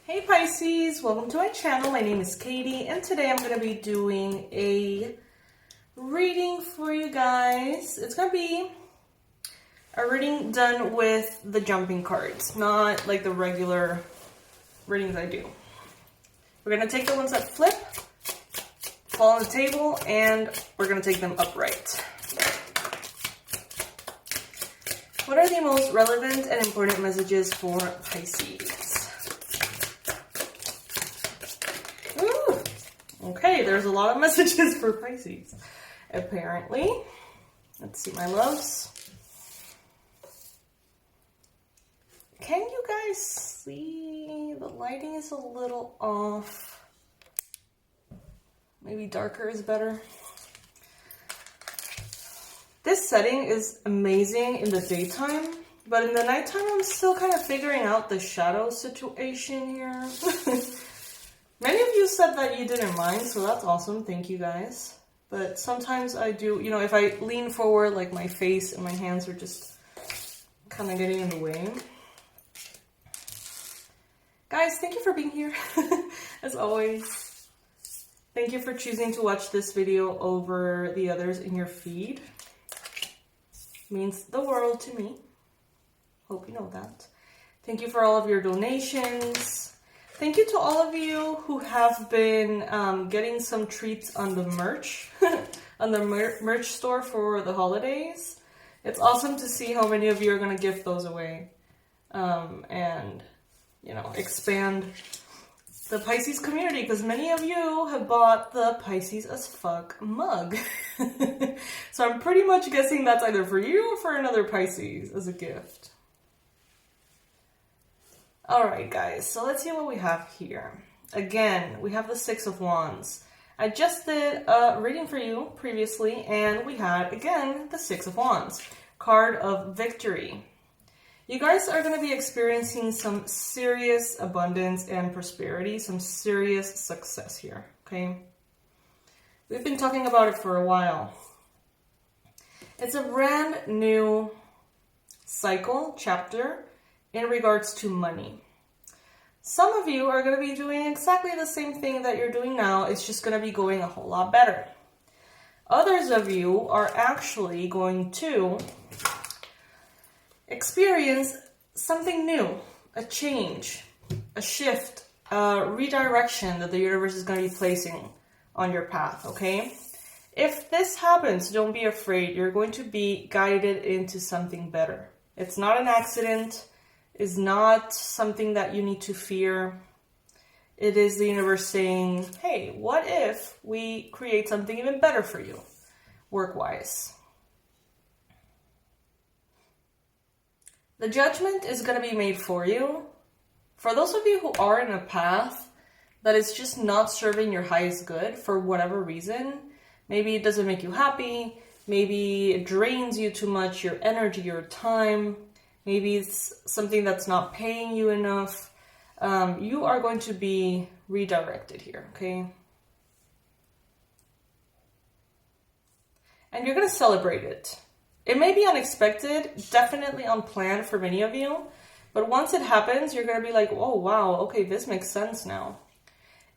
Hey Pisces, welcome to my channel. My name is Katie and today I'm going to be doing a reading for you guys. It's going to be a reading done with the jumping cards, not like the regular readings I do. We're going to take the ones that flip, fall on the table, and we're going to take them upright. What are the most relevant and important messages for Pisces? Okay, there's a lot of messages for Pisces, apparently. Let's see, my loves. Can you guys see? The lighting is a little off. Maybe darker is better. This setting is amazing in the daytime, but in the nighttime, I'm still kind of figuring out the shadow situation here. Many of you said that you didn't mind, so that's awesome. Thank you guys. But sometimes I do, you know, if I lean forward, like my face and my hands are just kind of getting in the way. Guys, thank you for being here, as always. Thank you for choosing to watch this video over the others in your feed. It means the world to me. Hope you know that. Thank you for all of your donations. Thank you to all of you who have been getting some treats on the merch, on the merch store for the holidays. It's awesome to see how many of you are going to gift those away and, you know, expand the Pisces community, because many of you have bought the Pisces as fuck mug. So I'm pretty much guessing that's either for you or for another Pisces as a gift. Alright guys, so let's see what we have here. Again, we have the Six of Wands. I just did a reading for you previously, and we had, again, the Six of Wands. Card of Victory. You guys are going to be experiencing some serious abundance and prosperity, some serious success here, okay? We've been talking about it for a while. It's a brand new cycle, chapter, in regards to money. Some of you are going to be doing exactly the same thing that you're doing now. It's just going to be going a whole lot better. Others of you are actually going to experience something new, a change, a shift, a redirection that the universe is going to be placing on your path, okay? If this happens, don't be afraid. You're going to be guided into something better. It's not an accident. Is not something that you need to fear. It is the universe saying, hey, what if we create something even better for you, work-wise? The judgment is going to be made for you. For those of you who are in a path that is just not serving your highest good for whatever reason, maybe it doesn't make you happy, maybe it drains you too much, your energy, your time, maybe it's something that's not paying you enough. You are going to be redirected here, okay? And you're going to celebrate it. It may be unexpected, definitely unplanned for many of you. But once it happens, you're going to be like, oh, wow, okay, this makes sense now.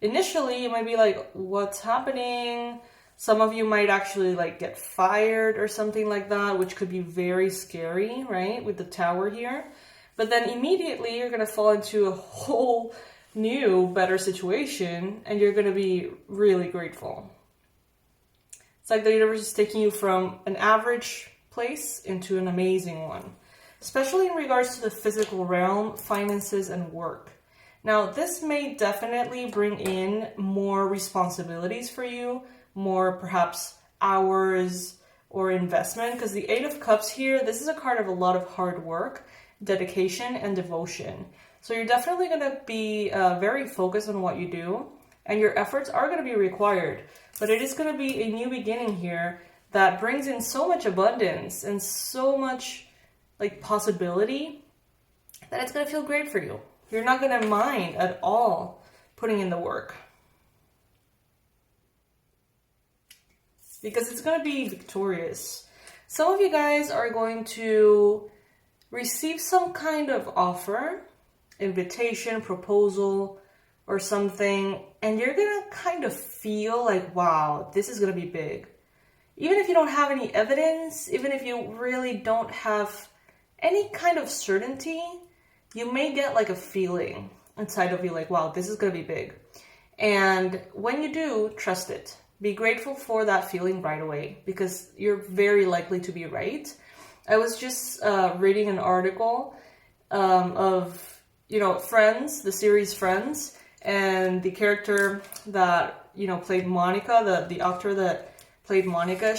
Initially, you might be like, what's happening? Some of you might actually like get fired or something like that, which could be very scary, right? With the Tower here. But then immediately you're going to fall into a whole new, better situation, and you're going to be really grateful. It's like the universe is taking you from an average place into an amazing one, especially in regards to the physical realm, finances, and work. Now, this may definitely bring in more responsibilities for you, more perhaps hours or investment, because the Eight of Cups here, this is a card of a lot of hard work, dedication, and devotion. So you're definitely going to be very focused on what you do, and your efforts are going to be required. But it is going to be a new beginning here that brings in so much abundance and so much like possibility that it's going to feel great for you. You're not going to mind at all putting in the work, because it's going to be victorious. Some of you guys are going to receive some kind of offer invitation, proposal, or something, and you're gonna kind of feel like, wow, this is gonna be big. Even if you don't have any evidence, even if you really don't have any kind of certainty, you may get like a feeling inside of you like, wow, this is gonna be big. And when you do, trust it. Be grateful for that feeling right away, because you're very likely to be right. I was just reading an article of, Friends, the series Friends, and the character that, played Monica, the actor that played Monica,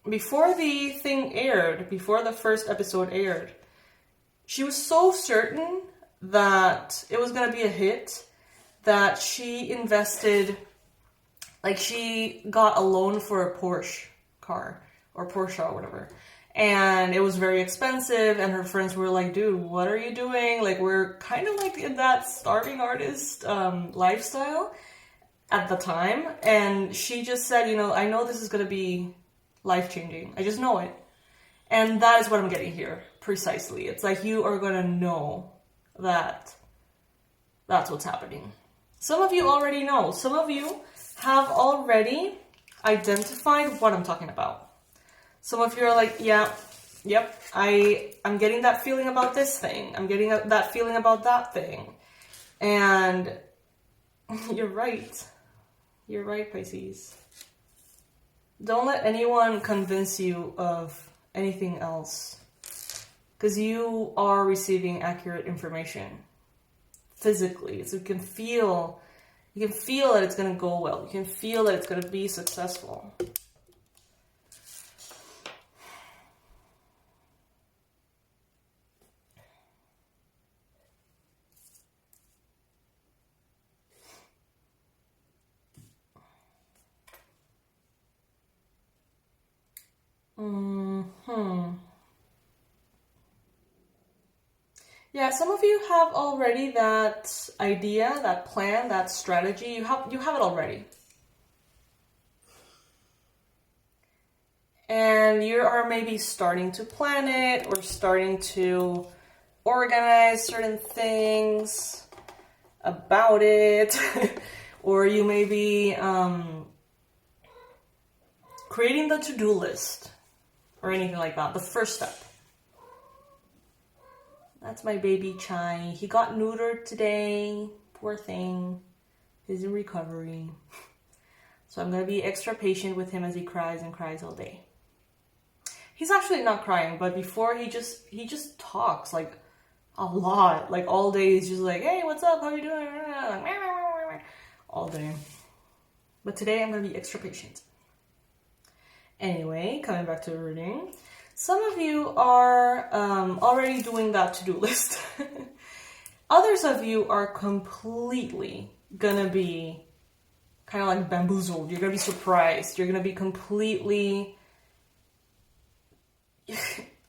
before the thing aired, before the first episode aired, she was so certain that it was going to be a hit that she invested, like she got a loan for a Porsche car, or Porsche or whatever. And it was very expensive, and her friends were like, dude, what are you doing? Like, we're kind of like in that starving artist lifestyle at the time. And she just said, I know this is going to be life-changing. I just know it. And that is what I'm getting here, precisely. It's like you are going to know that that's what's happening. Some of you already know. Some of you have already identified what I'm talking about. Some of you are like, yep, I'm getting that feeling about this thing. I'm getting that feeling about that thing. And you're right. You're right, Pisces. Don't let anyone convince you of anything else, because you are receiving accurate information physically. So you can feel that it's going to go well. You can feel that it's going to be successful. Yeah, some of you have already that idea, that plan, that strategy. You have it already. And you are maybe starting to plan it, or starting to organize certain things about it. Or you may be creating the to-do list or anything like that. The first step. That's my baby Chai. He got neutered today. Poor thing. He's in recovery. So I'm going to be extra patient with him as he cries and cries all day. He's actually not crying, but before he just talks like a lot. Like all day he's just like, hey, what's up? How you doing? All day. But today I'm going to be extra patient. Anyway, coming back to the reading. Some of you are already doing that to-do list. Others of you are completely gonna be kind of like bamboozled. You're gonna be surprised. You're gonna be completely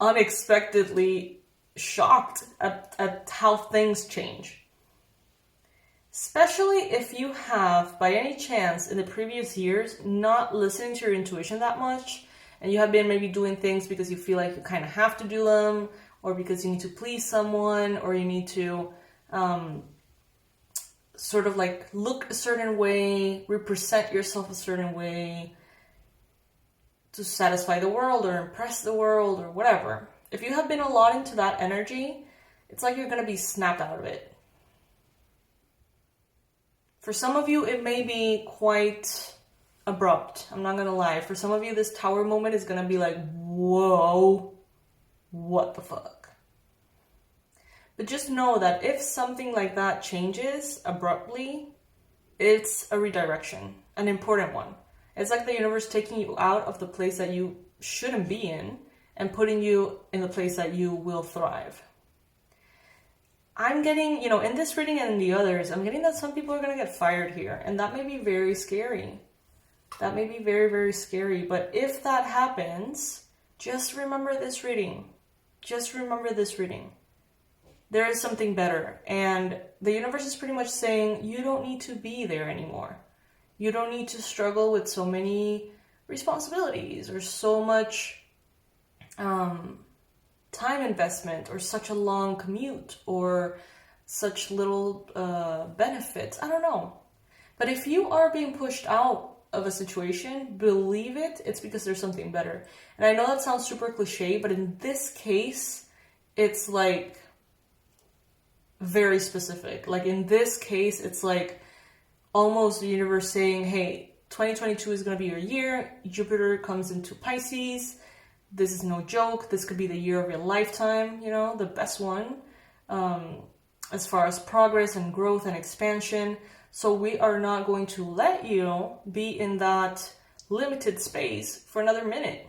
unexpectedly shocked at how things change. Especially if you have, by any chance, in the previous years, not listening to your intuition that much, and you have been maybe doing things because you feel like you kind of have to do them, or because you need to please someone, or you need to sort of like look a certain way, represent yourself a certain way to satisfy the world or impress the world or whatever. If you have been a lot into that energy, it's like you're going to be snapped out of it. For some of you, it may be quite abrupt. I'm not gonna lie. For some of you, this tower moment is gonna be like, whoa, what the fuck? But just know that if something like that changes abruptly, it's a redirection, an important one. It's like the universe taking you out of the place that you shouldn't be in and putting you in the place that you will thrive. I'm getting, in this reading and in the others, I'm getting that some people are gonna get fired here, and that may be very scary. That may be very, very scary. But if that happens, just remember this reading. Just remember this reading. There is something better. And the universe is pretty much saying you don't need to be there anymore. You don't need to struggle with so many responsibilities or so much time investment or such a long commute or such little benefits. I don't know. But if you are being pushed out of a situation, believe it, it's because there's something better. And I know that sounds super cliche, but in this case, it's like very specific. Like in this case, it's like almost the universe saying, hey, 2022 is going to be your year. Jupiter comes into Pisces. This is no joke. This could be the year of your lifetime, you know, the best one, as far as progress and growth and expansion. So we are not going to let you be in that limited space for another minute,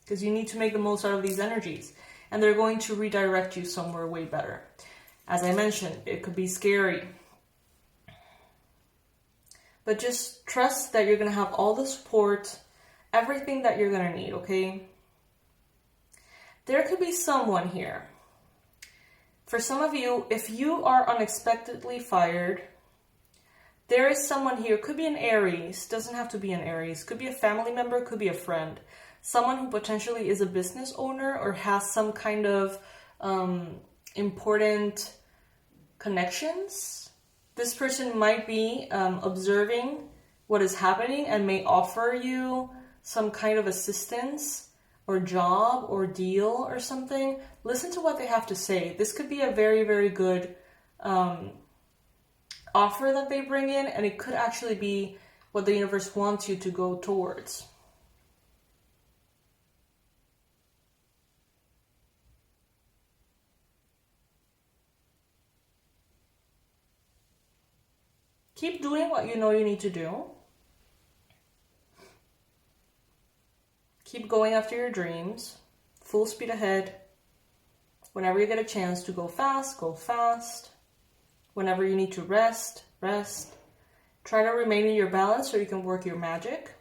because you need to make the most out of these energies, and they're going to redirect you somewhere way better. As I mentioned, it could be scary, but just trust that you're going to have all the support, everything that you're going to need, okay? There could be someone here. For some of you, if you are unexpectedly fired, there is someone here, could be an Aries, doesn't have to be an Aries, could be a family member, could be a friend, someone who potentially is a business owner or has some kind of important connections. This person might be observing what is happening and may offer you some kind of assistance or job or deal or something. Listen to what they have to say. This could be a very, very good offer that they bring in, and it could actually be what the universe wants you to go towards. Keep doing what you know you need to do. Keep going after your dreams. Full speed ahead. Whenever you get a chance to go fast, go fast. Whenever you need to rest, rest. Try to remain in your balance so you can work your magic.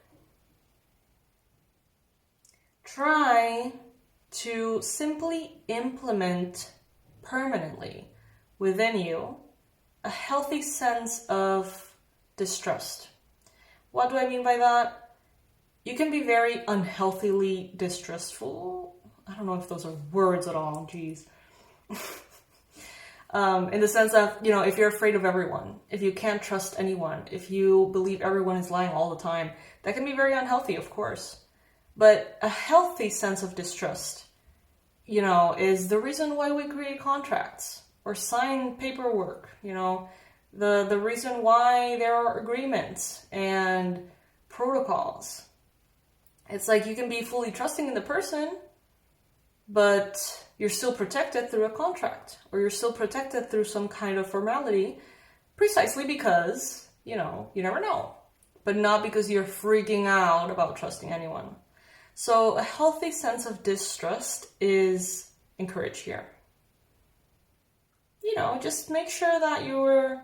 Try to simply implement permanently within you a healthy sense of distrust. What do I mean by that? You can be very unhealthily distrustful. I don't know if those are words at all, geez. In the sense that, you know, if you're afraid of everyone, if you can't trust anyone, if you believe everyone is lying all the time, that can be very unhealthy, of course. But a healthy sense of distrust, you know, is the reason why we create contracts or sign paperwork, you know, the reason why there are agreements and protocols. It's like you can be fully trusting in the person, but you're still protected through a contract, or you're still protected through some kind of formality, precisely because, you know, you never know, but not because you're freaking out about trusting anyone. So a healthy sense of distrust is encouraged here. You know, just make sure that you're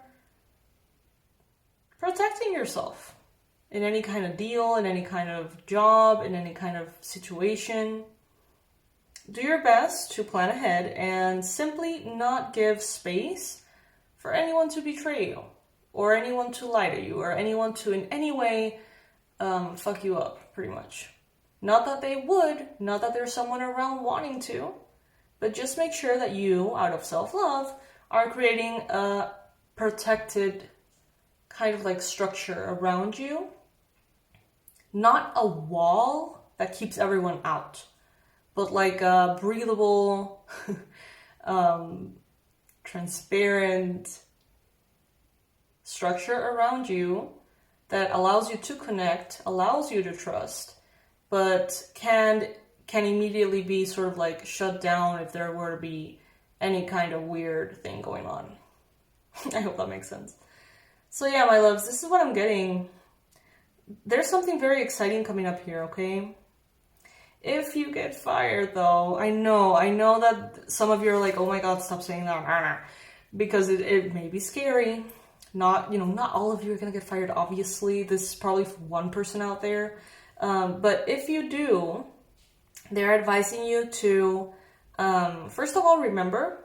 protecting yourself in any kind of deal, in any kind of job, in any kind of situation. Do your best to plan ahead and simply not give space for anyone to betray you, or anyone to lie to you, or anyone to in any way fuck you up, pretty much. Not that they would, not that there's someone around wanting to, but just make sure that you, out of self-love, are creating a protected kind of like structure around you. Not a wall that keeps everyone out, but like a breathable, transparent structure around you that allows you to connect, allows you to trust, but can immediately be sort of like shut down if there were to be any kind of weird thing going on. I hope that makes sense. So yeah, my loves, this is what I'm getting. There's something very exciting coming up here, okay? If you get fired, though, I know that some of you are like, oh my god, stop saying that, because it may be scary. Not all of you are gonna get fired, obviously. This is probably one person out there. But if you do, they're advising you to, first of all, remember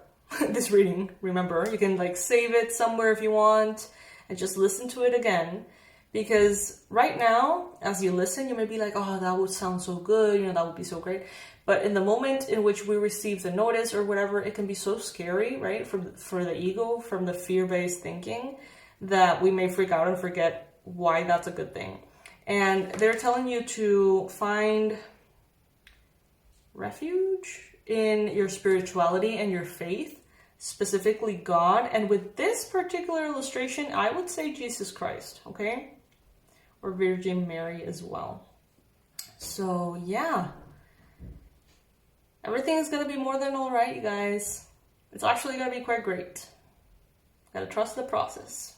this reading. Remember, you can like save it somewhere if you want and just listen to it again. Because right now, as you listen, you may be like, oh, that would sound so good, you know, that would be so great. But in the moment in which we receive the notice or whatever, it can be so scary, right? For the ego, from the fear-based thinking, that we may freak out and forget why that's a good thing. And they're telling you to find refuge in your spirituality and your faith, specifically God. And with this particular illustration, I would say Jesus Christ, okay? Or Virgin Mary as well. So yeah, everything is going to be more than all right, you guys. It's actually going to be quite great. Gotta trust the process.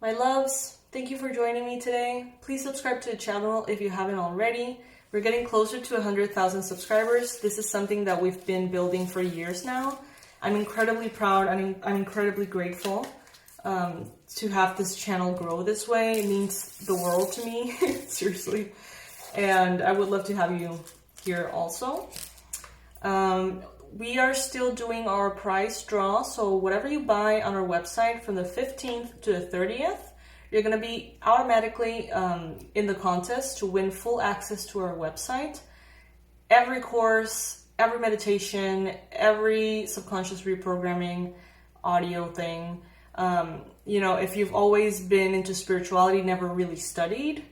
My loves, thank you for joining me today. Please subscribe to the channel if you haven't already. We're getting closer to 100,000 subscribers. This is something that we've been building for years now. I'm incredibly proud. I'm incredibly grateful to have this channel grow this way. It means the world to me, seriously. And I would love to have you here also. We are still doing our prize draw, so whatever you buy on our website from the 15th to the 30th, you're going to be automatically in the contest to win full access to our website. Every course, every meditation, every subconscious reprogramming audio thing. You know, if you've always been into spirituality, never really studied,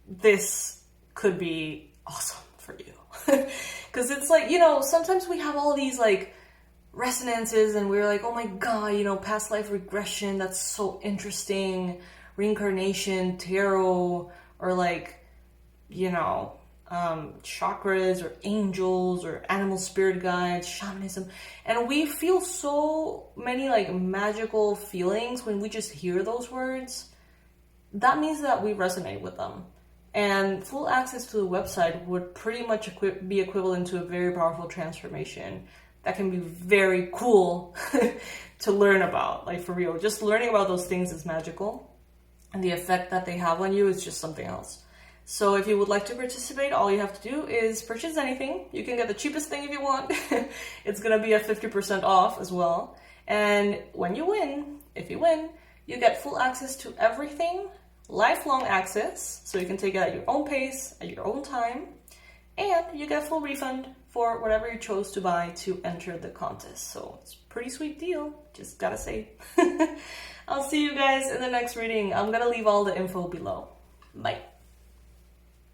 this could be awesome for you. Because it's like, you know, sometimes we have all these like resonances and we're like, oh my God, you know, past life regression, that's so interesting. Reincarnation, tarot, or like, you know, chakras or angels or animal spirit guides, shamanism. And we feel so many like magical feelings when we just hear those words. That means that we resonate with them. And full access to the website would pretty much be equivalent to a very powerful transformation that can be very cool to learn about, like for real. Just learning about those things is magical, and the effect that they have on you is just something else. So if you would like to participate, all you have to do is purchase anything. You can get the cheapest thing if you want. It's gonna be a 50% off as well. And when you win, if you win, you get full access to everything, lifelong access, so you can take it at your own pace, at your own time, and you get full refund for whatever you chose to buy to enter the contest. So it's a pretty sweet deal, just gotta say. I'll see you guys in the next reading. I'm gonna leave all the info below. Bye.